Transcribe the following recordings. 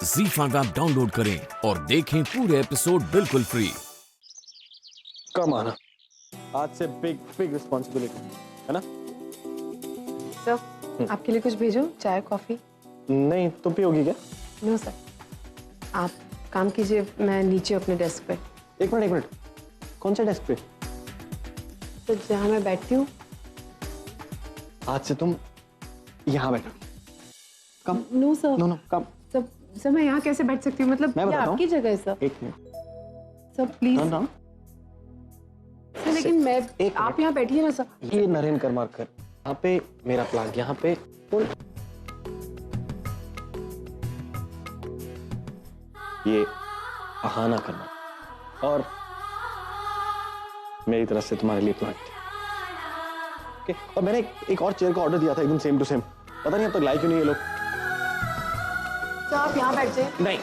ZEE5 app download करें और देखें पूरे एपिसोड बिल्कुल फ्री। कम आना, आज से बिग रिस्पॉन्सिबिलिटी है ना। सर, आपके लिए कुछ भेजूं? चाय कॉफी? नहीं, तुम पियोगी क्या? नो सर, आप काम कीजिए, मैं नीचे अपने डेस्क पे। एक मिनट, कौन सा डेस्क पे? तो जहाँ मैं बैठती हूँ। आज से तुम यहाँ बैठो। Come. No sir. No come. Sir मैं यहाँ कैसे बैठ सकती हूँ? मतलब मैं ये बताता आपकी जगह है सर। एक minute sir please. No sir लेकिन मैं आप यहाँ बैठिए ना सर। ये नरेन करमारकर, यहाँ पे मेरा प्लान, यहाँ पे ये आहाना करना और मेरी तरफ से तुम्हारे लिए प्लान। ओके, और मैंने एक और चेयर का ऑर्डर दिया था एकदम सेम टू सेम। पता नहीं अब तक लाइक क्यों नहीं ये लोग। तो आप यहाँ बैठ जाइए। नहीं,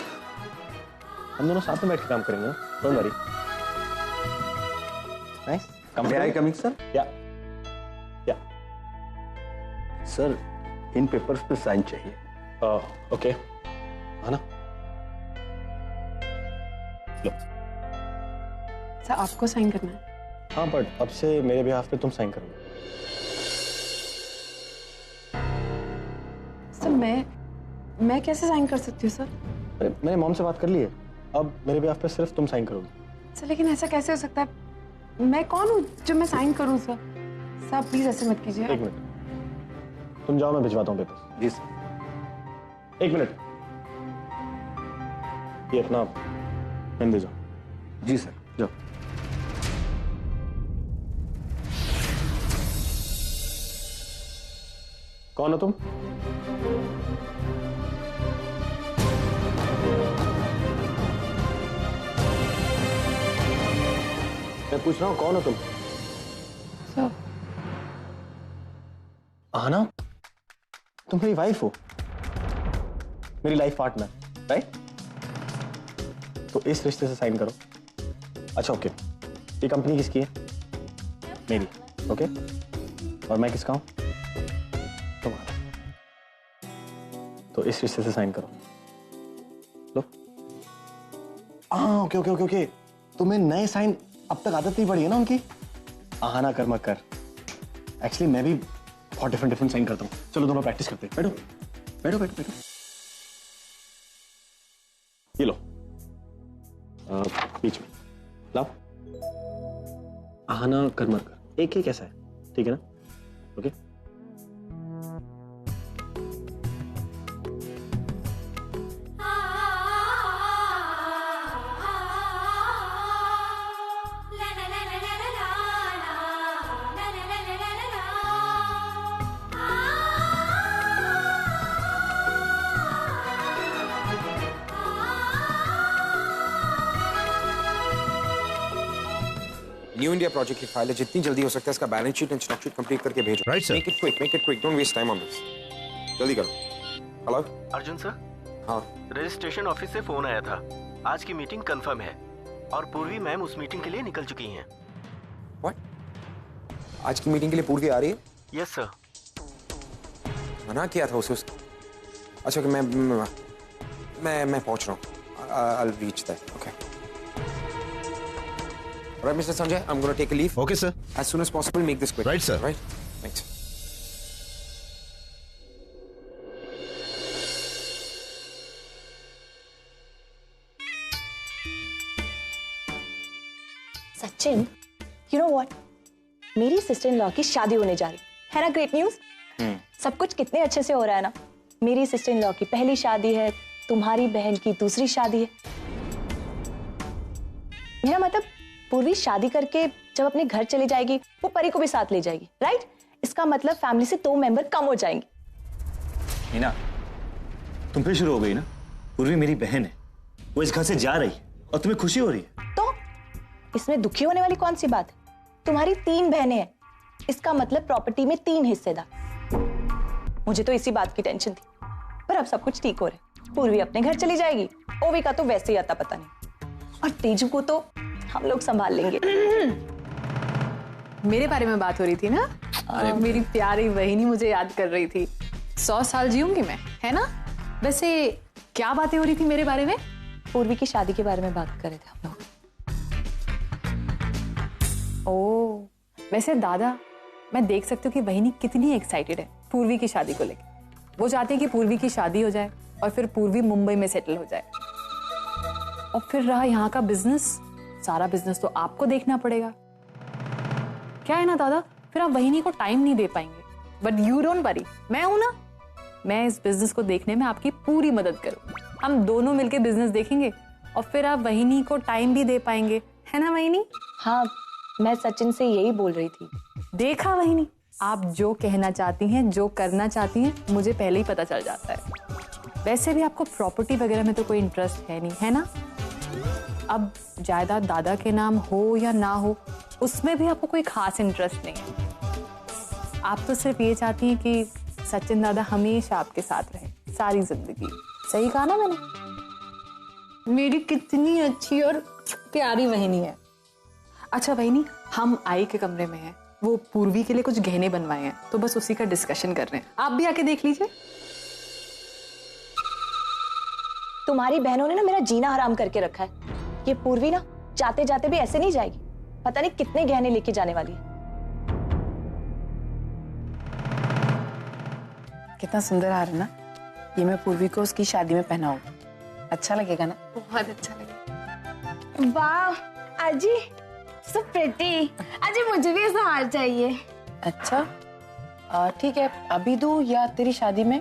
हम दोनों साथ में बैठ के काम करेंगे। Don't worry. Nice. May I come in, sir? या सर, इन पेपर्स पे साइन चाहिए। ओके, है ना। लो। सर आपको साइन करना है? हाँ, बट अब से मेरे बिहाफ पे तुम साइन करोगे। सर मैं कैसे साइन कर सकती हूँ सर? अरे मैंने मॉम से बात कर ली है, अब मेरे बिहाफ पे सिर्फ तुम साइन करोगे। सर लेकिन ऐसा कैसे हो सकता है? मैं कौन हूँ जो मैं साइन करूँ सर? सर प्लीज ऐसे मत कीजिए। एक मिनट, तुम जाओ, मैं भिजवाता हूँ पेपर्स। जी सर। एक मिनट, ये अपना पेन दे जाओ। जी सर। जाओ। कौन हो तुम? मैं पूछ रहा हूँ कौन हो तुम? सर आना, तुम मेरी वाइफ हो, मेरी लाइफ पार्टनर, राइट? तो इस रिश्ते से साइन करो। अच्छा ओके, ये कंपनी किसकी है? मेरी। ओके, और मैं किसका हूं? तुम्हारा। तो इस रिश्ते से साइन करो। लो। ओके ओके ओके ओके, तुम्हें नए साइन अब तक आदत नहीं पड़ी है ना उनकी। आहाना कर्मा कर। एक्चुअली मैं भी बहुत डिफरेंट साइन करता हूँ। चलो दोनों प्रैक्टिस करते हैं। बैठो। ये लो, बीच में लाओ। आहाना कर्मा कर, एक ऐसा है, ठीक है ना? ओके। न्यू इंडिया प्रोजेक्ट की फाइल है, जितनी जल्दी हो सकता है इसका balance sheet and stock sheet complete करके भेजो। Right, sir. Make it quick, don't waste time on this. जल्दी करो। हेलो अर्जुन सर, हाँ, रजिस्ट्रेशन ऑफिस से फोन आया था। आज की मीटिंग कंफर्म है और पूर्वी मैम उस मीटिंग के लिए निकल चुकी हैं। व्हाट? आज की मीटिंग के लिए पूर्वी आ रही है? Yes sir. मना किया था उसे अच्छा कि मैं पहुंच रहा हूँ। I'll reach that. Okay. All right, Mr. Sanjay, I'm going to take a leave. Okay, sir. As soon as possible, make this quick. Right, sir. Right? Thanks. Sachin, you know what? मेरी सिस्टर इन लॉ की शादी होने जा रही है ना। Great news. सब कुछ कितने अच्छे से हो रहा है ना। मेरी सिस्टर इन लॉ की पहली शादी है, तुम्हारी बहन की दूसरी शादी है। मेरा मतलब पूर्वी शादी करके जब अपने घर चली जाएगी, वो परी को भी साथ ले जाएगी, राइट? इसका मतलब फैमिली से 2 मेंबर कम हो जाएंगे। मीना, तुम फिर शुरू हो गई ना। पूर्वी मेरी बहन है, वो इस घर से जा रही है और तुम्हें खुशी हो रही है। तो इसमें दुखी होने वाली कौन सी बात है? तुम्हारी 3 बहनें हैं, इसका मतलब प्रॉपर्टी में 3 हिस्सेदार। मुझे तो इसी बात की टेंशन थी, पर अब सब कुछ ठीक हो रहा है। पूर्वी अपने घर चली जाएगी, ओवी का तो वैसे ही आता पता नहीं, और तेजू को तो हम लोग संभाल लेंगे। मेरे बारे में बात हो रही थी ना। मेरी प्यारी बहिनी मुझे याद कर रही थी। 100 साल जीऊंगी मैं, है ना? वैसे क्या बातें हो रही थी मेरे बारे में? पूर्वी की शादी के बारे में बात कर रहे थे हम लोग। ओह, वैसे दादा, मैं देख सकती हूँ कि वहिनी कितनी एक्साइटेड है पूर्वी की शादी को लेकर। वो चाहते हैं कि पूर्वी की शादी हो जाए और फिर पूर्वी मुंबई में सेटल हो जाए। और फिर रहा यहाँ का बिजनेस, सारा बिजनेस तो आपको देखना पड़ेगा। क्या है ना दादा, फिर आप वहिनी को टाइम नहीं दे पाएंगे। बट यू डोंट वरी, मैं हूं ना, मैं इस बिजनेस को देखने में आपकी पूरी मदद करूँ। हम दोनों मिलके बिजनेस देखेंगे और फिर आप वहिनी को टाइम भी दे पाएंगे, है ना वहिनी? हाँ, मैं सचिन से यही बोल रही थी। देखा वहिनी, आप जो कहना चाहती हैं, जो करना चाहती हैं, मुझे पहले ही पता चल जाता है। वैसे भी आपको प्रॉपर्टी वगैरह में तो कोई इंटरेस्ट है नहीं, है ना? अब जायदाद दादा के नाम हो या ना हो, उसमें भी आपको कोई खास इंटरेस्ट नहीं है। आप तो सिर्फ ये चाहती हैं कि सचिन दादा हमेशा आपके साथ रहे, सारी जिंदगी। सही कहा ना मैंने? मेरी कितनी अच्छी और प्यारी वहिनी है। अच्छा वहिनी, हम आई के कमरे में हैं, वो पूर्वी के लिए कुछ गहने बनवाए हैं, तो बस उसी का डिस्कशन कर रहे हैं। आप भी आके देख लीजिए। तुम्हारी बहनों ने ना मेरा जीना हराम करके रखा है। ये पूर्वी ना जाते जाते भी ऐसे नहीं जाएगी, पता नहीं कितने गहने लेके जाने वाली है। कितना सुंदर हार है ना, ये मैं पूर्वी को उसकी शादी में पहनाऊं, अच्छा लगेगा ना? बहुत अच्छा लगे। वाह अजी, सो प्रिटी। अजी मुझे भी ऐसा हार चाहिए। अच्छा ठीक है, अभी दूं या तेरी शादी में?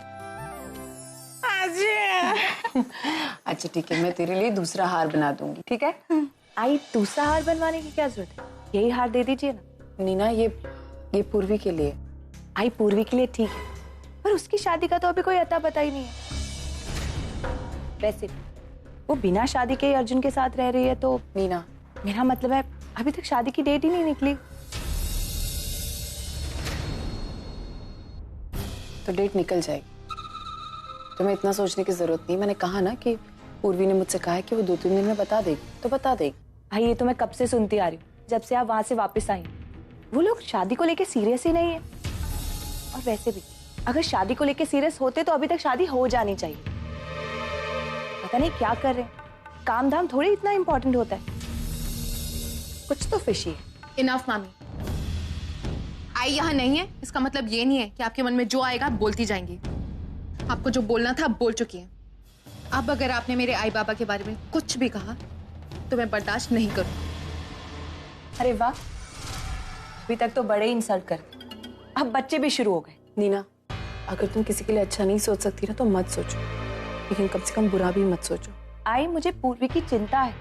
अच्छा ठीक है, मैं तेरे लिए दूसरा हार बना दूंगी, ठीक है? आई, दूसरा हार बनवाने की क्या जरूरत है? यही हार दे दीजिए ना। नीना, ये पूर्वी के लिए। आई, पूर्वी के लिए ठीक है, पर उसकी शादी का तो अभी कोई अता पता ही नहीं है। वैसे वो बिना शादी के ही अर्जुन के साथ रह रही है, तो नीना, मेरा मतलब है अभी तक शादी की डेट ही नहीं निकली। तो डेट निकल जाएगी, तुम्हें इतना सोचने की जरूरत नहीं। मैंने कहा ना कि पूर्वी ने मुझसे कहा है कि वो 2-3 दिन में बता देगी, तो बता देगी। भाई, ये तो मैं कब से सुनती आ रही हूँ, जब से आप वहां से वापस आई। वो लोग शादी को लेके सीरियस ही नहीं है। और वैसे भी अगर शादी को लेके सीरियस होते तो अभी तक शादी हो जानी चाहिए। पता नहीं क्या कर रहे हैं, काम धाम थोड़ी इतना इंपॉर्टेंट होता है। कुछ तो फिशी है। इनफ मामी, आई यहाँ नहीं है इसका मतलब ये नहीं है कि आपके मन में जो आएगा आप बोलती जाएंगी। आपको जो बोलना था आप बोल चुकी हैं। अब अगर आपने मेरे आई बाबा के बारे में कुछ भी कहा तो मैं बर्दाश्त नहीं करूँ। अरे वाह, अभी तक तो बड़े इंसल्ट कर, अब बच्चे भी शुरू हो गए। नीना, अगर तुम किसी के लिए अच्छा नहीं सोच सकती ना तो मत सोचो, लेकिन कम से कम बुरा भी मत सोचो। आई, मुझे पूर्वी की चिंता है।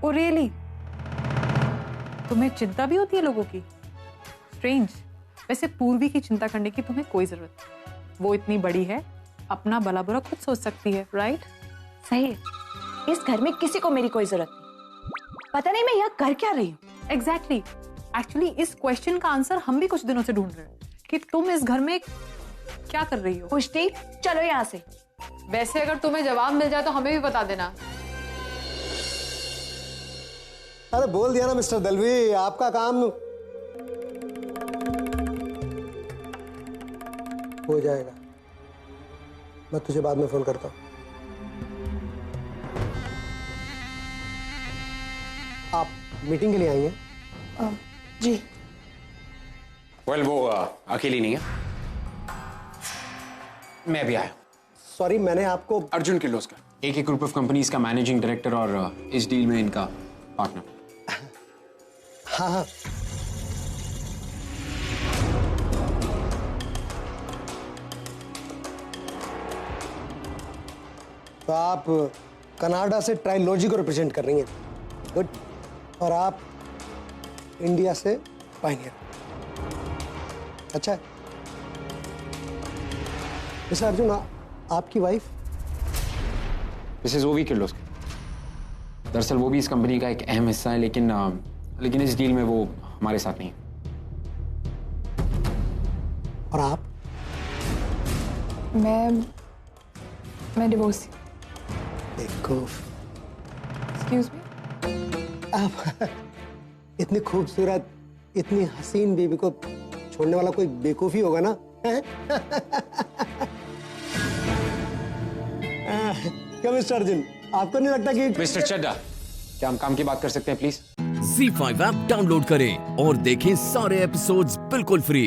Oh really? तुम्हें चिंता भी होती है लोगों की? स्ट्रेंज। वैसे पूर्वी की चिंता करने की तुम्हें कोई जरूरत नहीं, वो इतनी बड़ी है, अपना भला बुरा खुद सोच सकती है, राइट? सही है, इस घर में किसी को मेरी कोई जरूरत नहीं। पता नहीं मैं यहाँ कर क्या रही हूँ। एग्जैक्टली। एक्चुअली इस क्वेश्चन का आंसर हम भी कुछ दिनों से ढूंढ रहे हैं कि तुम इस घर में क्या कर रही हो। पुष्टि, चलो यहाँ से। वैसे अगर तुम्हें जवाब मिल जाए तो हमें भी बता देना। अरे बोल दिया ना मिस्टर दलवी, आपका काम हो जाएगा। मैं तुझे बाद में फोन करता हूँ। आप मीटिंग के लिए आएंगे? जी। वेल, वो अकेली नहीं है, मैं भी आया। सॉरी, मैंने आपको अर्जुन किर्लोस्कर, एक ग्रुप ऑफ कंपनीज का मैनेजिंग डायरेक्टर और इस डील में इनका पार्टनर। हाँ हाँ, तो आप कनाडा से ट्राइलॉजी को रिप्रेजेंट कर रही हैं, गुड। और आप इंडिया से पायनियर, अच्छा है। मिस्टर अर्जुन, आपकी वाइफ? मिसेस ओवी किर्लोस्कर। दरअसल वो भी इस कंपनी का एक अहम हिस्सा है, लेकिन इस डील में वो हमारे साथ नहीं है। और आप? मैं डिवोर्स। देखो, एक्सक्यूज मी, आप इतनी खूबसूरत, इतनी हसीन बीवी को छोड़ने वाला कोई बेवकूफी होगा ना? क्या मिस्टर अर्जुन, आपको नहीं लगता कि मिस्टर चड्डा, क्या हम काम की बात कर सकते हैं प्लीज? ZEE5 ऐप डाउनलोड करें और देखें सारे एपिसोड्स बिल्कुल फ्री।